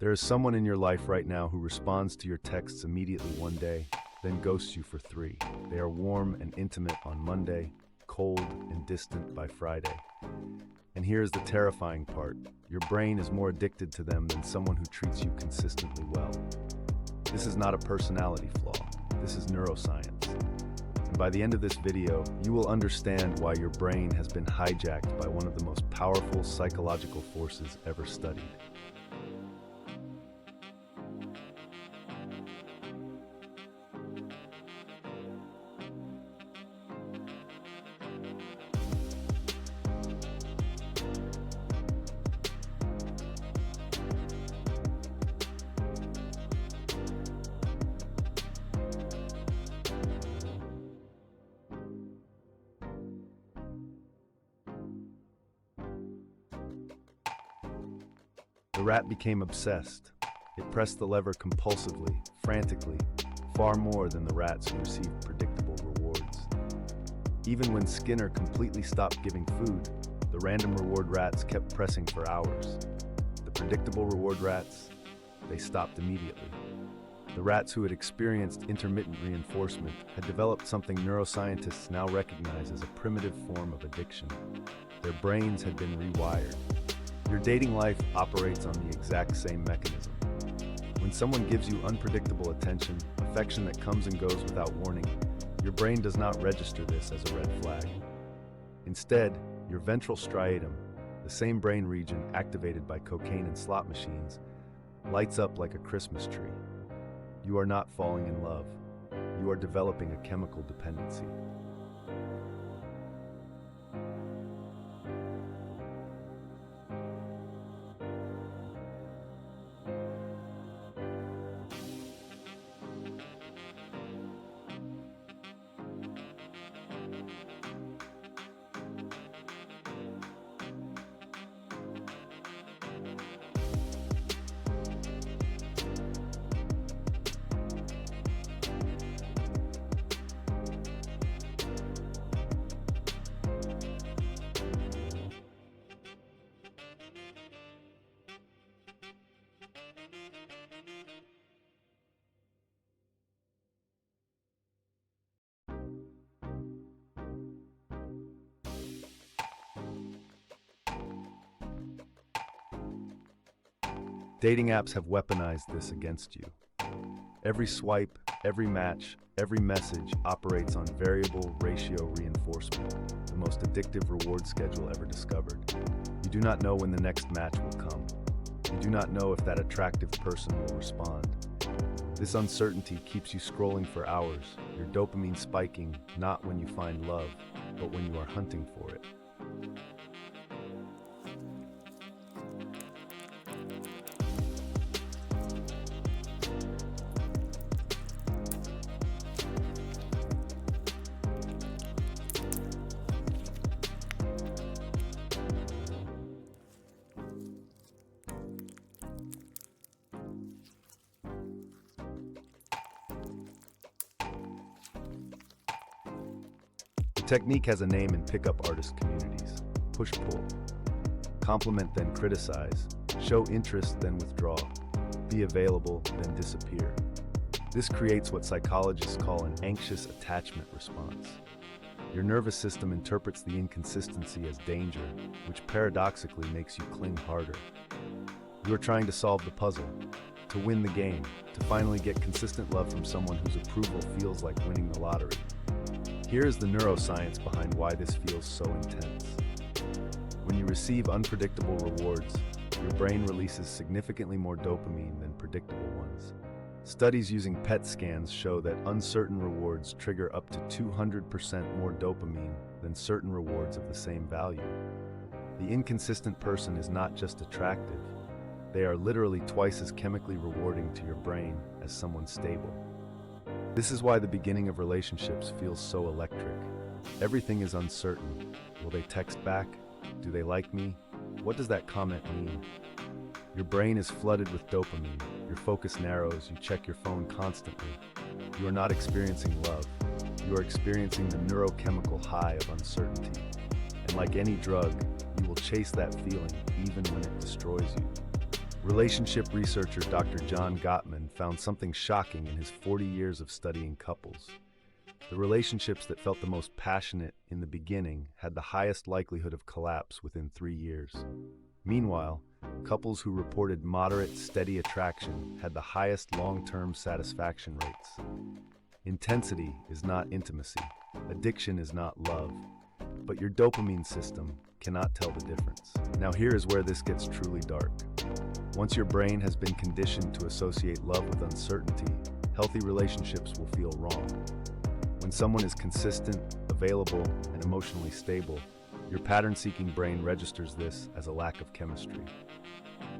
There is someone in your life right now who responds to your texts immediately one day, then ghosts you for 3. They are warm and intimate on Monday, cold and distant by Friday. And here's the terrifying part. Your brain is more addicted to them than someone who treats you consistently well. This is not a personality flaw. This is neuroscience. And by the end of this video, you will understand why your brain has been hijacked by one of the most powerful psychological forces ever studied. The rat became obsessed. It pressed the lever compulsively, frantically, far more than the rats who received predictable rewards. Even when Skinner completely stopped giving food, the random reward rats kept pressing for hours. The predictable reward rats, they stopped immediately. The rats who had experienced intermittent reinforcement had developed something neuroscientists now recognize as a primitive form of addiction. Their brains had been rewired. Your dating life operates on the exact same mechanism. When someone gives you unpredictable attention, affection that comes and goes without warning, your brain does not register this as a red flag. Instead, your ventral striatum, the same brain region activated by cocaine and slot machines, lights up like a Christmas tree. You are not falling in love. You are developing a chemical dependency. Dating apps have weaponized this against you. Every swipe, every match, every message operates on variable ratio reinforcement, the most addictive reward schedule ever discovered. You do not know when the next match will come. You do not know if that attractive person will respond. This uncertainty keeps you scrolling for hours, your dopamine spiking not when you find love, but when you are hunting for it. The technique has a name in pickup artist communities: push-pull. Compliment, then criticize. Show interest, then withdraw. Be available, then disappear. This creates what psychologists call an anxious attachment response. Your nervous system interprets the inconsistency as danger, which paradoxically makes you cling harder. You are trying to solve the puzzle, to win the game, to finally get consistent love from someone whose approval feels like winning the lottery. Here is the neuroscience behind why this feels so intense. When you receive unpredictable rewards, your brain releases significantly more dopamine than predictable ones. Studies using PET scans show that uncertain rewards trigger up to 200% more dopamine than certain rewards of the same value. The inconsistent person is not just attractive, they are literally twice as chemically rewarding to your brain as someone stable. This is why the beginning of relationships feels so electric. Everything is uncertain. Will they text back? Do they like me? What does that comment mean? Your brain is flooded with dopamine. Your focus narrows. You check your phone constantly. You are not experiencing love. You are experiencing the neurochemical high of uncertainty. And like any drug, you will chase that feeling even when it destroys you. Relationship researcher Dr. John Gottman found something shocking in his 40 years of studying couples. The relationships that felt the most passionate in the beginning had the highest likelihood of collapse within 3 years. Meanwhile, couples who reported moderate, steady attraction had the highest long-term satisfaction rates. Intensity is not intimacy. Addiction is not love. But your dopamine system cannot tell the difference. Now here is where this gets truly dark. Once your brain has been conditioned to associate love with uncertainty, healthy relationships will feel wrong. When someone is consistent, available, and emotionally stable, your pattern-seeking brain registers this as a lack of chemistry.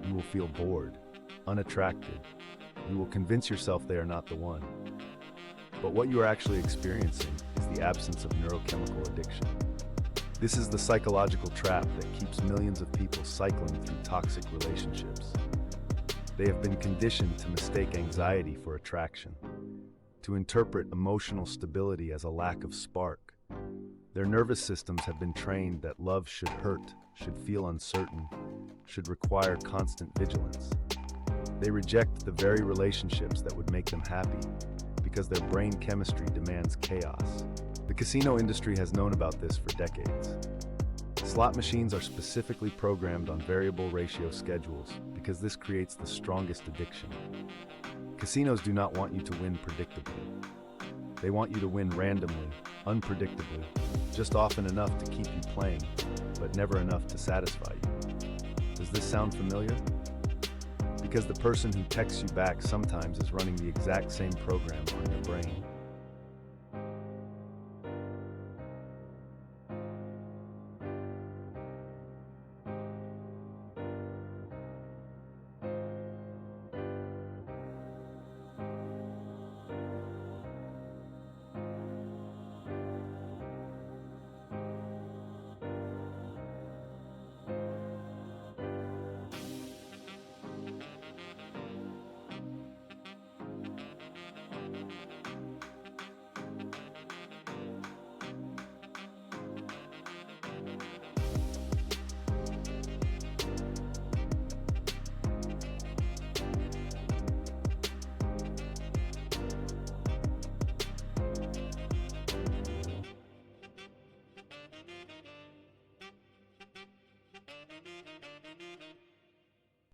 You will feel bored, unattracted. You will convince yourself they are not the one. But what you are actually experiencing is the absence of neurochemical addiction. This is the psychological trap that keeps millions of people cycling through toxic relationships. They have been conditioned to mistake anxiety for attraction, to interpret emotional stability as a lack of spark. Their nervous systems have been trained that love should hurt, should feel uncertain, should require constant vigilance. They reject the very relationships that would make them happy because their brain chemistry demands chaos. The casino industry has known about this for decades. Slot machines are specifically programmed on variable ratio schedules because this creates the strongest addiction. Casinos do not want you to win predictably. They want you to win randomly, unpredictably, just often enough to keep you playing, but never enough to satisfy you. Does this sound familiar? Because the person who texts you back sometimes is running the exact same program on your brain.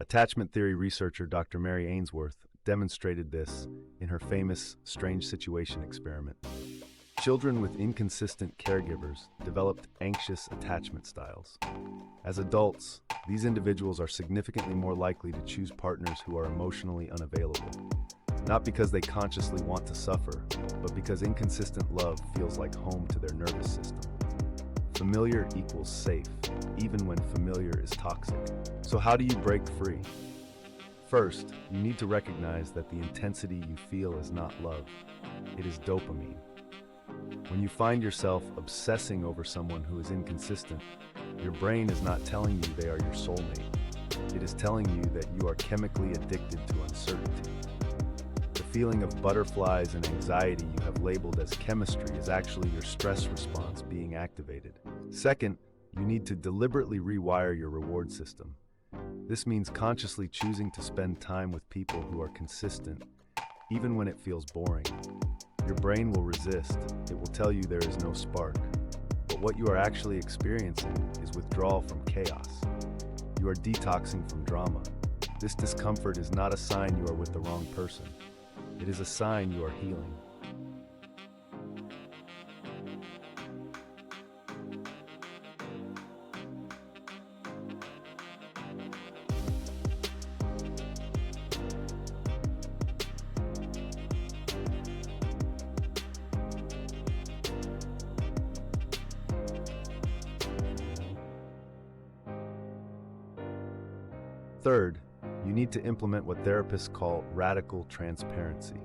Attachment theory researcher Dr. Mary Ainsworth demonstrated this in her famous strange situation experiment. Children with inconsistent caregivers developed anxious attachment styles. As adults, these individuals are significantly more likely to choose partners who are emotionally unavailable, not because they consciously want to suffer, but because inconsistent love feels like home to their nervous system. Familiar equals safe, even when familiar is toxic. So how do you break free? First, you need to recognize that the intensity you feel is not love. It is dopamine. When you find yourself obsessing over someone who is inconsistent, your brain is not telling you they are your soulmate. It is telling you that you are chemically addicted to uncertainty. The feeling of butterflies and anxiety you have labeled as chemistry is actually your stress response being activated. Second, you need to deliberately rewire your reward system. This means consciously choosing to spend time with people who are consistent, even when it feels boring. Your brain will resist. It will tell you there is no spark. But what you are actually experiencing is withdrawal from chaos. You are detoxing from drama. This discomfort is not a sign you are with the wrong person. It is a sign you are healing. Third, you need to implement what therapists call radical transparency.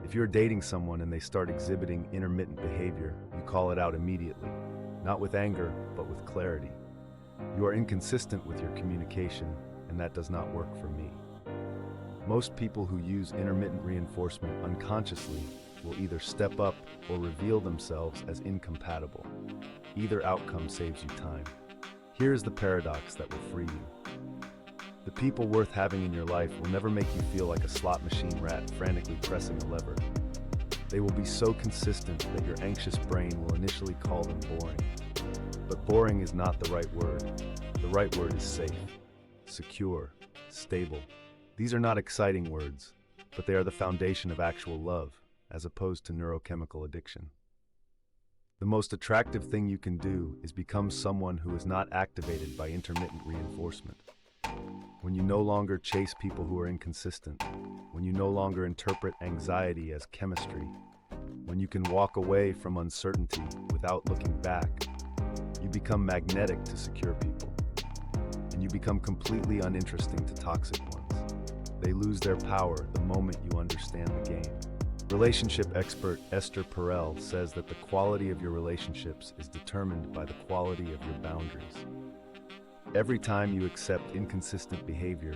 If you're dating someone and they start exhibiting intermittent behavior, you call it out immediately, not with anger, but with clarity. You are inconsistent with your communication, and that does not work for me. Most people who use intermittent reinforcement unconsciously will either step up or reveal themselves as incompatible. Either outcome saves you time. Here is the paradox that will free you. The people worth having in your life will never make you feel like a slot machine rat frantically pressing a lever. They will be so consistent that your anxious brain will initially call them boring. But boring is not the right word. The right word is safe, secure, stable. These are not exciting words, but they are the foundation of actual love, as opposed to neurochemical addiction. The most attractive thing you can do is become someone who is not activated by intermittent reinforcement. When you no longer chase people who are inconsistent, when you no longer interpret anxiety as chemistry, when you can walk away from uncertainty without looking back, you become magnetic to secure people, and you become completely uninteresting to toxic ones. They lose their power the moment you understand the game. Relationship expert Esther Perel says that the quality of your relationships is determined by the quality of your boundaries. Every time you accept inconsistent behavior,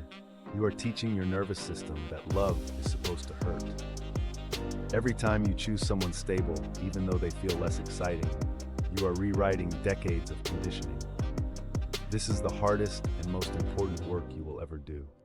you are teaching your nervous system that love is supposed to hurt. Every time you choose someone stable, even though they feel less exciting, you are rewriting decades of conditioning. This is the hardest and most important work you will ever do.